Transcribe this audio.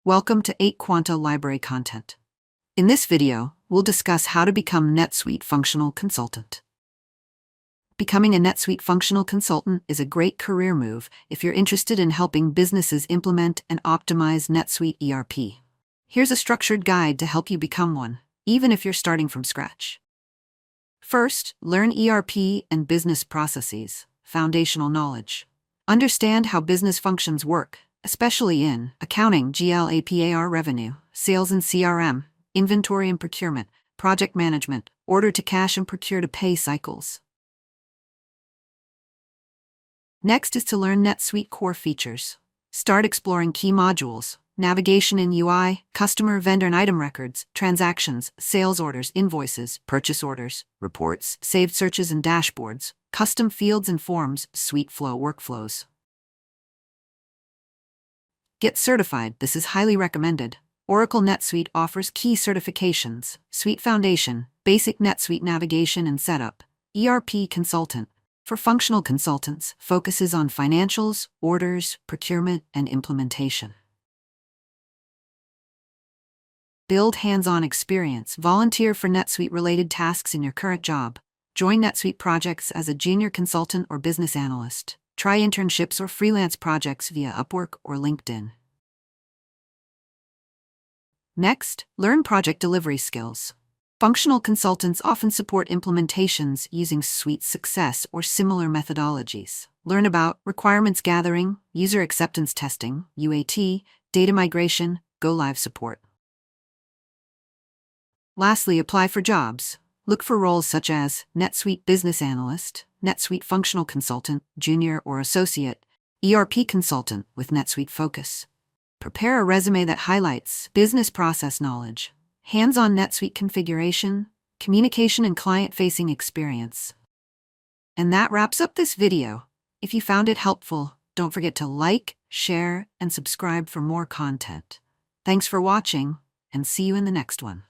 Welcome to 8 Quanta Library Content. In this video, we'll discuss how to become NetSuite Functional Consultant. Becoming a NetSuite Functional Consultant is a great career move if you're interested in helping businesses implement and optimize NetSuite ERP. Here's a structured guide to help you become one, even if you're starting from scratch. First, learn ERP and business processes, foundational knowledge. Understand how business functions work, especially in accounting, GL, AP, AR, revenue, sales and CRM, inventory and procurement, project management, order-to-cash and procure-to-pay cycles. Next is to learn NetSuite core features. Start exploring key modules, navigation in UI, customer, vendor and item records, transactions, sales orders, invoices, purchase orders, reports, saved searches and dashboards, custom fields and forms, suite flow workflows. Get certified. This is highly recommended. Oracle NetSuite offers key certifications: Suite Foundation, Basic NetSuite Navigation and Setup, ERP Consultant. For functional consultants, focuses on financials, orders, procurement, and implementation. Build hands-on experience. Volunteer for NetSuite-related tasks in your current job. Join NetSuite projects as a junior consultant or business analyst. Try internships or freelance projects via Upwork or LinkedIn. Next, learn project delivery skills. Functional consultants often support implementations using Suite Success or similar methodologies. Learn about requirements gathering, user acceptance testing, UAT, data migration, go-live support. Lastly, apply for jobs. Look for roles such as NetSuite Business Analyst, NetSuite Functional Consultant, Junior or Associate, ERP Consultant with NetSuite Focus. Prepare a resume that highlights business process knowledge, hands-on NetSuite configuration, communication and client-facing experience. And that wraps up this video. If you found it helpful, don't forget to like, share, and subscribe for more content. Thanks for watching, and see you in the next one.